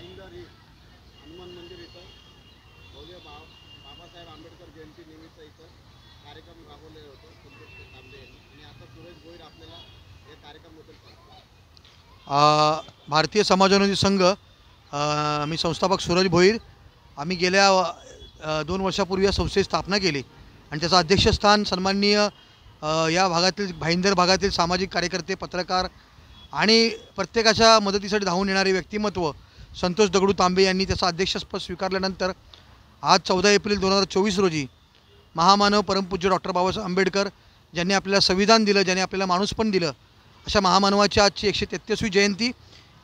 भाईंदर हनुमान मंदिर इथं बाबासाहेब आंबेडकर जयंती निमित्त इथं कार्यक्रम राबवलेला होतो संतोष तांबे यांनी आणि आता सुरेश भोईर आपल्याला या कार्यक्रमाबद्दल सांगतात। भारतीय समाजोन्नती संघ मी संस्थापक सूरज भोईर आम्ही गेल्या 2 वर्षापूर्वी या संस्थेची स्थापना केली आणि त्याचं अध्यक्षस्थान सन्माननीय या भागातील भाईंदर भागातील सामाजिक कार्यकर्ते पत्रकार आणि प्रत्येकाच्या मदतीसाठी धावून येणारे व्यक्तिमत्व संतोष दगडू तांबे यांनी त्याचं अध्यक्षपद स्वीकारल्यानंतर आज 14 एप्रिल 2024 रोजी महामानव परमपूज्य डॉक्टर बाबासाहेब आंबेडकर ज्यांनी आपल्याला संविधान दिलं, ज्यांनी आपल्याला माणूसपण दिलं, अशा महामानवाची आजची 133वी जयंती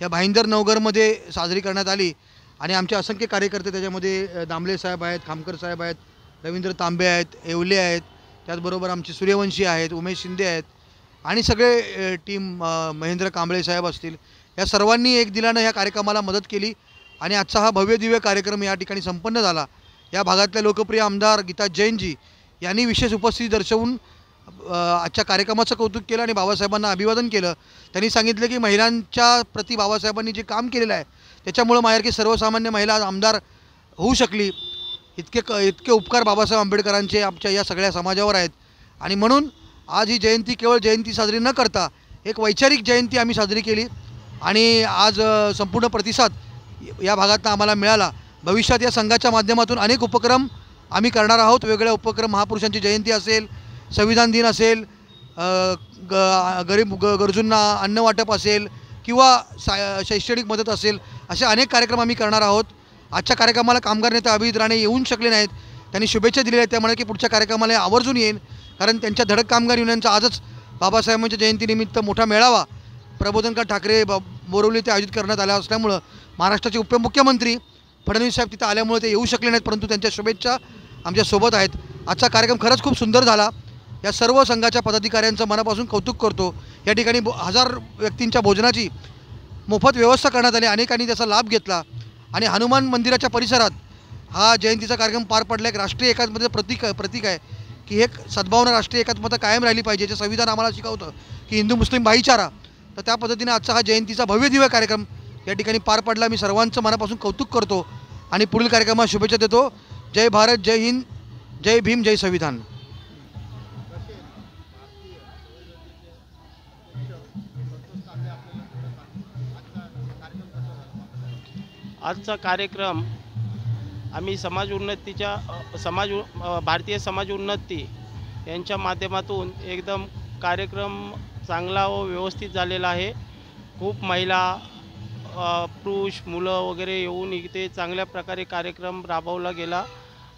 या भाईंदर नवघरमध्ये साजरी करण्यात आली आणि आमचे असंख्य कार्यकर्ते त्याच्यामध्ये दामले साहेब आहेत, खामकर साहेब आहेत, रवींद्र तांबे आहेत, येवले आहेत, त्याचबरोबर आमचे सूर्यवंशी आहेत, उमेश शिंदे आहेत आणि सगळे टीम महेंद्र कांबळे साहेब असतील, या सर्वांनी एक दिलानं ह्या कार्यक्रमाला मदत केली आणि आजचा हा भव्य दिव्य कार्यक्रम या ठिकाणी संपन्न झाला। या भागातल्या लोकप्रिय आमदार गीता जैनजी यांनी विशेष उपस्थिती दर्शवून आजच्या कार्यक्रमाचं कौतुक केलं आणि बाबासाहेबांना अभिवादन केलं। त्यांनी सांगितलं की महिलांच्या प्रति बाबासाहेबांनी जे काम केलेलं आहे त्याच्यामुळे माहेरकी सर्वसामान्य महिला आज आमदार होऊ शकली। इतके उपकार बाबासाहेब आंबेडकरांचे आमच्या या सगळ्या समाजावर आहेत आणि म्हणून आज ही जयंती केवळ जयंती साजरी न करता एक वैचारिक जयंती आम्ही साजरी केली आणि आज संपूर्ण प्रतिसाद या भागातून आम्हाला मिळाला। भविष्यात या संघाच्या माध्यमातून अनेक उपक्रम आम्ही करणार आहोत। वेगवेगळे उपक्रम, महापुरुषांची जयंती असेल, संविधान दिन असेल, गरीब गरजूंना अन्न वाटप असेल किंवा शैक्षणिक मदत असेल, असे अनेक कार्यक्रम आम्ही करणार आहोत। आजच्या कार्यक्रमाला कामगार नेते अभिजित राणे येऊन शकले नाहीत, त्यांनी शुभेच्छा दिलेल्या आहेत, त्यामुळे की पुढच्या कार्यक्रमाला आवर्जून येईन, कारण त्यांच्या धडक कामगार युनियनचा आजच बाबासाहेबांच्या जयंतीनिमित्त मोठा मेळावा प्रबोधनकार ठाकरे बोरवली ते आयोजित करण्यात आला असल्यामुळं महाराष्ट्राचे उपमुख्यमंत्री फडणवीस साहेब तिथं आल्यामुळे ते येऊ शकले नाहीत, परंतु त्यांच्या शुभेच्छा आमच्यासोबत आहेत। आजचा कार्यक्रम खरंच खूप सुंदर झाला। या सर्व संघाच्या पदाधिकाऱ्यांचं मनापासून कौतुक करतो। या ठिकाणी 1000 व्यक्तींच्या भोजनाची मोफत व्यवस्था करण्यात आली, अनेकांनी त्याचा लाभ घेतला आणि हनुमान मंदिराच्या परिसरात हा जयंतीचा कार्यक्रम पार पडला। एक राष्ट्रीय एकात्मतेचं प्रतीक आहे की एक सद्भावना, राष्ट्रीय एकात्मता कायम राहिली पाहिजे, जे संविधान आम्हाला शिकवतं की हिंदू मुस्लिम भाईचारा। तर त्या पद्धतीने आजचा हा जयंतीचा भव्य दिव्य कार्यक्रम या ठिकाणी पार पडला। मी सर्वांचं मनापासून कौतुक करतो आणि पुढील कार्यक्रमात शुभेच्छा देतो। जय भारत, जय हिंद, जय भीम, जय संविधान। आजचा कार्यक्रम आम्ही भारतीय समाज उन्नती यांच्या माध्यमातून एकदम कार्यक्रम चांगला व व्यवस्थित झालेला आहे। खूप महिला, पुरुष, मुलं वगैरे येऊन इथे चांगल्या प्रकारे कार्यक्रम राबवला गेला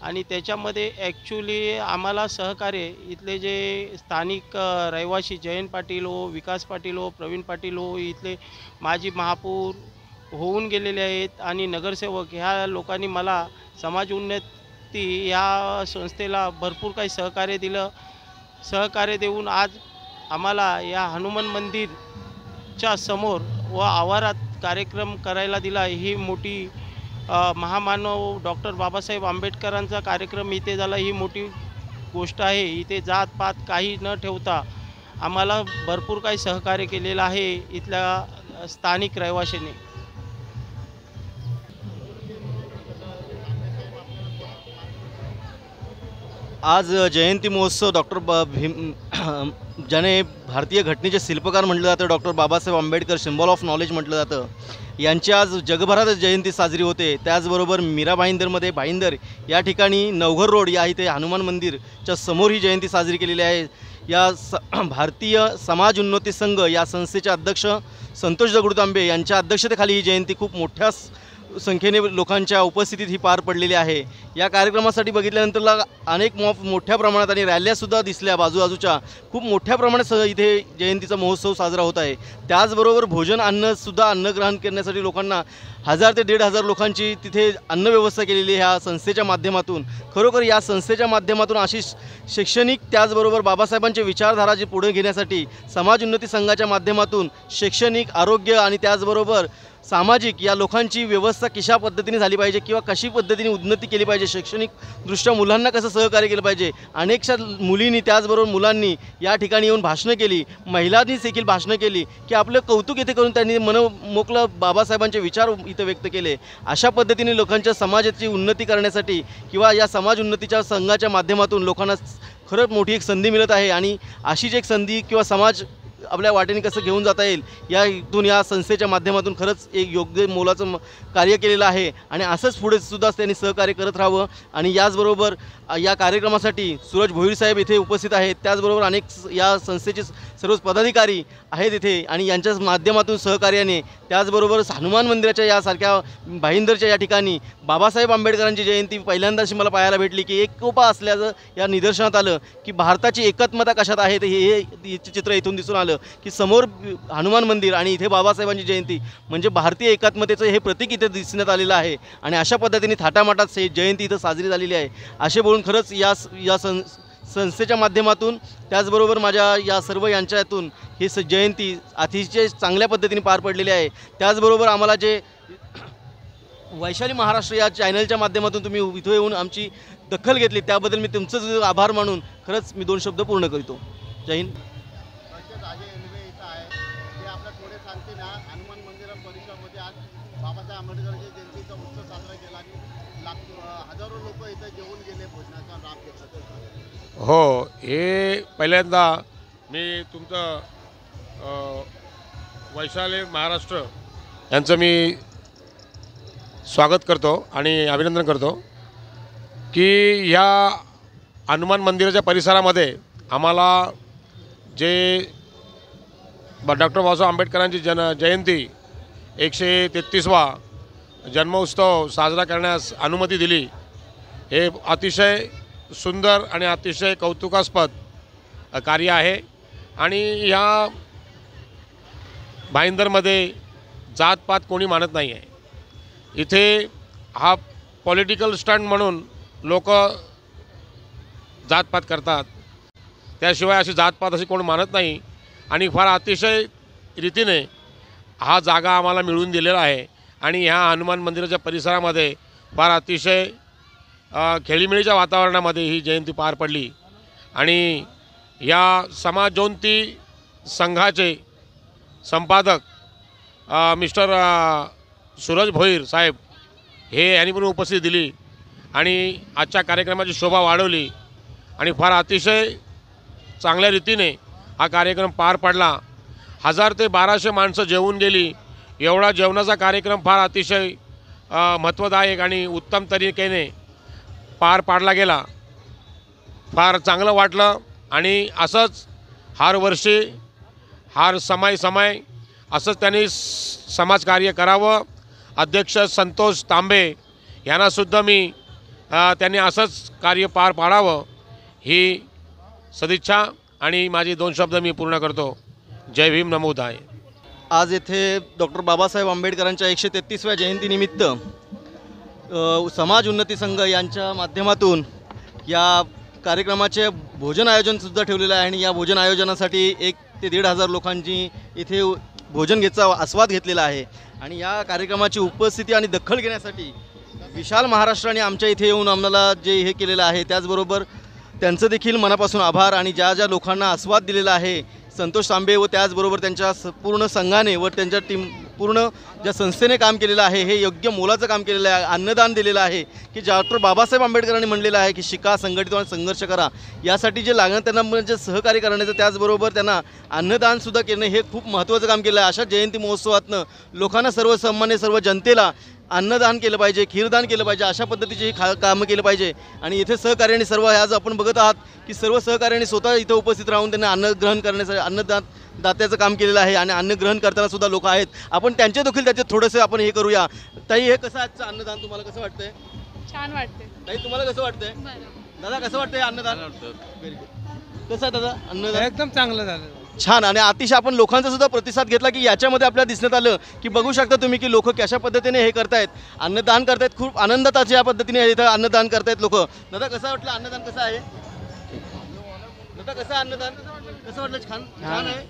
आणि त्याच्यामध्ये ॲक्च्युली आम्हाला सहकार्य इथले जे स्थानिक रहिवासी जयंत पाटील हो, विकास पाटील हो, प्रवीण पाटील हो, इथले माजी महापौर होऊन गेलेले आहेत आणि नगरसेवक ह्या लोकांनी मला समाज उन्नती या संस्थेला भरपूर काही सहकार्य दिलं। सहकार्य देऊन आज आम्हाला या हनुमान मंदिरच्या समोर व आवारात कार्यक्रम करायला दिला। ही मोठी महामानव डॉक्टर बाबासाहेब आंबेडकरांचा कार्यक्रम इथे झाला, ही मोठी गोष्ट आहे। इथे जातपात काही न ठेवता आम्हाला भरपूर काही सहकार्य केलेलं आहे इथल्या स्थानिक रहिवाशांनी। आज जयंती महोत्सव डॉक्टर भीम ज्याने भारतीय घटनेचे शिल्पकार म्हटलं जातं, doctor Babasaheb Ambedkar symbol of knowledge म्हटलं जातं, यांची आज जगभरात जयंती साजरी होते। त्याचबरोबर मीरा भाईंदरमध्ये भाईंदर या ठिकाणी नवघर रोड या इथे हनुमान मंदिरच्या समोर ही जयंती साजरी केलेली आहे। या भारतीय समाज उन्नती संघ या संस्थेचे अध्यक्ष संतोष दगडू तांबे यांच्या अध्यक्षतेखाली ही जयंती खूप मोठ्या संख्येने लोकांच्या उपस्थितीत ही पार पडलेली आहे। या कार्यक्रमासाठी बघितल्यानंतरला अनेक मोठ्या प्रमाणात आणि रॅल्यासुद्धा दिसल्या बाजूबाजूच्या, खूप मोठ्या प्रमाणात इथे जयंतीचा महोत्सव साजरा होत आहे। त्याचबरोबर भोजन अन्नग्रहण करण्यासाठी लोकांना 1000 ते 1500 लोकांची तिथे अन्न व्यवस्था केलेली आहे ह्या संस्थेच्या माध्यमातून। खरोखर या संस्थेच्या माध्यमातून अशी शैक्षणिक, त्याचबरोबर बाबासाहेबांचे विचारधारा जे पुढे घेण्यासाठी समाज उन्नती संघाच्या माध्यमातून शैक्षणिक, आरोग्य आणि त्याचबरोबर सामाजिक या लोकांची व्यवस्था कशा पद्धतीने झाली पाहिजे किंवा कशी पद्धतीने उन्नती केली पाहिजे, शैक्षणिकदृष्ट्या मुलांना कसं सहकार्य केलं पाहिजे. अनेकशा मुलींनी त्याचबरोबर मुलांनी या ठिकाणी येऊन भाषणं केली, महिलांनी देखील भाषणं केली की आपलं कौतुक इथे करून त्यांनी मनमोकळं बाबासाहेबांचे विचार इथं व्यक्त केले. अशा पद्धतीने लोकांच्या समाजाची उन्नती करण्यासाठी किंवा या समाज उन्नतीच्या संघाच्या माध्यमातून लोकांना खरंच मोठी एक संधी मिळत आहे. आणि अशीच एक संधी किंवा समाज आपल्या वाटेने कसं घेऊन जाता येईल या इथून या संस्थेच्या माध्यमातून खरंच एक योग्य मोलाचं कार्य केलेलं आहे. आणि असंच पुढे सुद्धा त्यांनी सहकार्य करत राहावं. आणि याचबरोबर या कार्यक्रमासाठी सूरज भोईर साहेब इथे उपस्थित आहेत, त्याचबरोबर अनेक या संस्थेचे सर्व पदाधिकारी आहेत इथे आणि यांच्या माध्यमातून सहकार्याने त्याचबरोबर हनुमान मंदिराच्या यासारख्या भाईंदरच्या या ठिकाणी बाबासाहेब आंबेडकरांची जयंती पहिल्यांदाच मला पाहायला भेटली की एकोपा असल्याचं या निदर्शनात आलं की भारताची एकात्मता कशात आहे हे चित्र इथून दिसून आलं की समोर हनुमान मंदिर आणि इथे बाबासाहेबांची जयंती म्हणजे भारतीय एकात्मतेचं हे प्रतीक इथे दिसण्यात आलेलं आहे. आणि अशा पद्धतीने थाटामाटात जयंती इथं साजरी झालेली आहे. असे बोलून खरंच या संस्थेच्या माध्यमातून त्याचबरोबर माझ्या या सर्व यांच्यातून ही जयंती अतिशय चांगल्या पद्धतीने पार पडलेली आहे. त्याचबरोबर आम्हाला जे वैशाली महाराष्ट्र या चॅनलच्या माध्यमातून तुम्ही इथं येऊन आमची दखल घेतली त्याबद्दल मी तुमचं आभार मानून खरंच मी 2 शब्द पूर्ण करतो. जय हिंद. हनुमान मंदिर परिसरामध्ये आज बाबासाहेब आंबेडकरांच्या जयंतीचा उत्सव साजरा केला आणि हजारो लोक इथे जेवून गेले, भोजनाचा लाभ घेतला. हो, हे पहिल्यांदा मी तुमचं वैशाली महाराष्ट्र यांचं मी स्वागत करतो आणि अभिनंदन करतो की ह्या हनुमान मंदिराच्या परिसरामध्ये आम्हाला जे डॉक्टर बाबासाहेब आंबेडकरांची जयंती 133वा जन्मोत्सव साजरा करण्यास अनुमती दिली. हे अतिशय सुंदर आणि अतिशय कौतुकास्पद कार्य आहे. आणि ह्या भाईंदरमध्ये जातपात कोणी मानत नाही आहे. इथे हा पॉलिटिकल स्टंट म्हणून लोक जातपात करतात, त्याशिवाय अशी जातपात अशी कोण मानत नाही. आणि फार अतिशय रीतीने हा जागा आम्हाला मिळवून दिलेला आहे. आणि ह्या हनुमान मंदिराच्या परिसरामध्ये फार अतिशय खेळीमेळीच्या वातावरणामध्ये ही जयंती पार पडली. आणि या समाजोन्नती संघाचे संपादक मिस्टर सूरज भोईर साहेब हे यांनी पण उपस्थिती दिली आणि आजच्या कार्यक्रमाची शोभा वाढवली. आणि फार अतिशय चांगल्या रीतीने हा कार्यक्रम पार पडला. 1000 ते 1200 माणसं जेवून गेली. एवढा जेवणाचा कार्यक्रम फार अतिशय महत्त्वदायक आणि उत्तम तरीकेने पार पाडला गेला. फार चांगलं वाटलं. आणि असंच हर वर्षी हर समय असंच त्यांनी समाजकार्य करावं. अध्यक्ष संतोष तांबे यांनासुद्धा मी त्यांनी असंच कार्य पार पाडावं ही सदिच्छा आणि माझी 2 शब्द मी पूर्ण करतो. जय भीम, नमो बुद्धाय. आज येथे डॉक्टर बाबासाहेब आंबेडकरांच्या 133व्या जयंतीनिमित्त समाज उन्नती संघ यांच्या माध्यमातून या कार्यक्रमाचे भोजन आयोजनसुद्धा ठेवलेलं आहे. आणि या भोजन आयोजनासाठी 1 ते 1,500 लोकांची इथे भोजन घ्यायचा आस्वाद घेतलेला आहे. आणि या कार्यक्रमाची उपस्थिती आणि दखल घेण्यासाठी विशाल महाराष्ट्राने आमच्या इथे येऊन आम्हाला जे हे केलेलं आहे त्याचबरोबर त्यांचं देखील मनापासून आभार. आणि ज्या ज्या लोकांना आस्वाद दिलेला आहे संतोष तांबे व त्याचबरोबर त्यांच्या पूर्ण संघाने व त्यांच्या टीम पूर्ण ज्या संस्थेने काम केलेलं आहे हे योग्य मोलाचं काम केलेलं आहे. अन्नदान दिलेलं आहे की डॉक्टर बाबासाहेब आंबेडकरांनी म्हणलेलं आहे की शिका, संघटित आणि संघर्ष करा. यासाठी जे लागणं त्यांना म्हणजे सहकार्य करण्याचं त्याचबरोबर त्यांना अन्नदानसुद्धा करणं हे खूप महत्त्वाचं काम केलं आहे. अशा जयंती महोत्सवातनं लोकांना सर्वसामान्य सर्व जनतेला अन्नदान केलं पाहिजे, खीरदान केलं पाहिजे, अशा पद्धतीची ही कामं केलं पाहिजे. आणि इथे सहकार्याने सर्व आज आपण बघत आहात की सर्व सहकार्याने स्वतः इथं उपस्थित राहून त्यांना अन्न ग्रहण करण्यासाठी अन्नदात्याचं काम केलेलं आहे. आणि अन्न ग्रहण करताना सुद्धा लोक आहेत. आपण त्यांचे देखील त्याचे थोडंसं आपण हे करूया. ताई, हे कसं आजचं अन्नदान तुम्हाला कसं वाटतंय? छान वाटते. ताई, तुम्हाला कसं वाटतंय? दादा, कसं वाटतंय अन्नदान? Very good. कसं आहे दादा अन्नदान? एकदम चांगलं झालं, छान. आणि अतिशय आपण लोकांचा सुद्धा प्रतिसाद घेतला की याच्यामध्ये आपल्याला दिसण्यात आलं की बघू शकता तुम्ही की लोक कशा पद्धतीने हे करतायत, अन्नदान करतायत. खूप आनंदात या पद्धतीने इथं अन्नदान करतायत लोक. दादा, कसं वाटलं अन्नदान? कसं आहे दादा, कसं अन्नदान कसं वाटलं? छान छान आहे.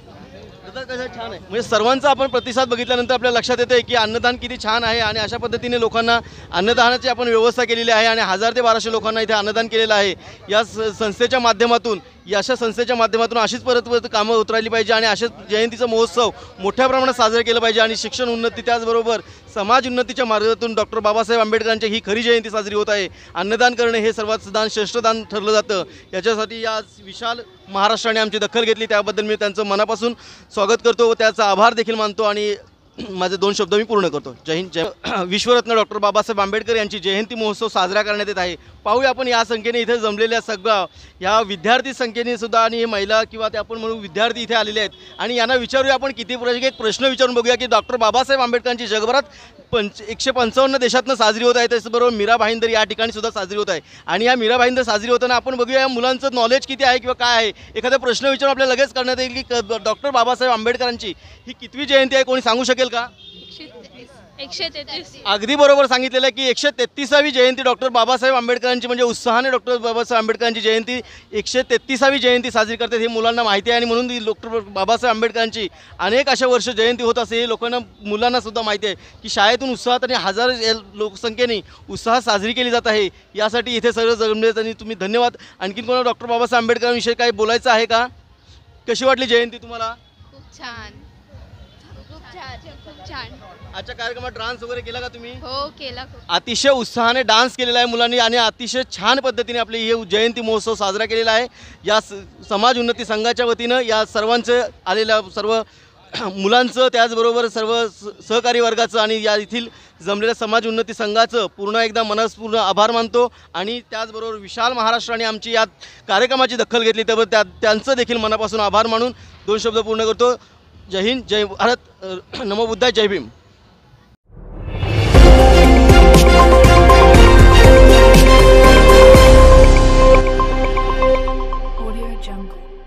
तर कसं छान आहे, म्हणजे सर्वांचा आपण प्रतिसाद बघितल्यानंतर आपल्या लक्षात येतं की अन्नदान किती छान आहे आणि अशा पद्धतीने लोकांना अन्नदानाची आपण व्यवस्था केलेली आहे आणि 1000 ते 1200 लोकांना इथे अन्नदान केलेलं आहे. या संस्थेच्या माध्यमातून, या अशा संस्थेच्या माध्यमातून अशीच परत कामं उतरली पाहिजे आणि असेच जयंतीचा महोत्सव मोठ्या प्रमाणात साजरा केलं पाहिजे आणि शिक्षण उन्नती त्याचबरोबर समाज उन्नतीच्या मार्गातून डॉक्टर बाबासाहेब आंबेडकरांची ही खरी जयंती साजरी होत आहे. अन्नदान करणे हे सर्वात दान श्रेष्ठ दान ठरलं जातं. याच्यासाठी या विशाल महाराष्ट्राने आमची दखल घेतली, त्याबद्दल मी त्यांचं मनापासून स्वागत करतो व त्याचा आभार देखील मानतो आणि माझे 2 शब्द मी पूर्ण करतो. जय हिंद, जय. विश्वरत्न डॉक्टर बाबासाहेब आंबेडकर यांची जयंती महोत्सव साजरा करण्यात येत आहे. पाहूया आपण या संख्येने इथे जमलेल्या सगळ्या ह्या विद्यार्थी संख्येने सुद्धा आणि महिला किंवा ते आपण म्हणू विद्यार्थी इथे आलेले आहेत आणि यांना विचारूया आपण किती एक प्रश्न विचारून बघूया की डॉक्टर बाबासाहेब आंबेडकरांची जगभरात 155 देशातनं साजरी होत आहे. त्याचबरोबर मीरा भाईंदर या ठिकाणी सुद्धा साजरी होत आहे आणि या मीरा भाईंदर साजरी होताना आपण बघूया या मुलांचं नॉलेज किती आहे किंवा काय आहे. एखादा प्रश्न विचारून आपल्याला लगेच करण्यात येईल की डॉक्टर बाबासाहेब आंबेडकरांची ही कितवी जयंती आहे, कोणी सांगू शकेल का? 133. अगदी बरोबर सांगितलेलं आहे की 133वी जयंती डॉक्टर बाबासाहेब आंबेडकरांची, म्हणजे उत्साहाने डॉक्टर बाबासाहेब आंबेडकरांची जयंती 133वी जयंती साजरी करतात हे मुलांना माहिती आहे आणि म्हणून डॉक्टर बाबासाहेब आंबेडकरांची अनेक अशा वर्ष जयंती होत असे हे लोकांना मुलांना सुद्धा माहिती आहे की शाळेतून उत्साहात आणि 1000 लोकसंख्येने उत्साहात साजरी केली जात आहे. यासाठी इथे सगळं जमले आणि तुम्ही धन्यवाद. आणखीन कोणाला डॉक्टर बाबासाहेब आंबेडकरांविषयी काही बोलायचं आहे का? कशी वाटली जयंती तुम्हाला? खूप छान, खूप छान, खूप छान. आजच्या कार्यक्रमात डान्स वगैरे केला का तुम्ही? हो, केला खूप. अतिशय उत्साहाने डान्स केलेला आहे मुलांनी आणि अतिशय छान पद्धतीने आपली हे जयंती महोत्सव साजरा केलेला आहे. या समाज उन्नती संघाच्या वतीनं या सर्वांचं आलेल्या सर्व मुलांचं त्याचबरोबर सर्व सहकारी वर्गाचं आणि या येथील जमलेल्या समाज उन्नती संघाचं पूर्ण एकदा मनस्पूर्ण आभार मानतो आणि त्याचबरोबर विशाल महाराष्ट्राने आमची या कार्यक्रमाची दखल घेतली त्याबद्दल त्यांचं देखील मनापासून आभार मानून 2 शब्द पूर्ण करतो. जय हिंद, जय भारत, नमो बुद्धाय, जय भीम. Audio Jungle.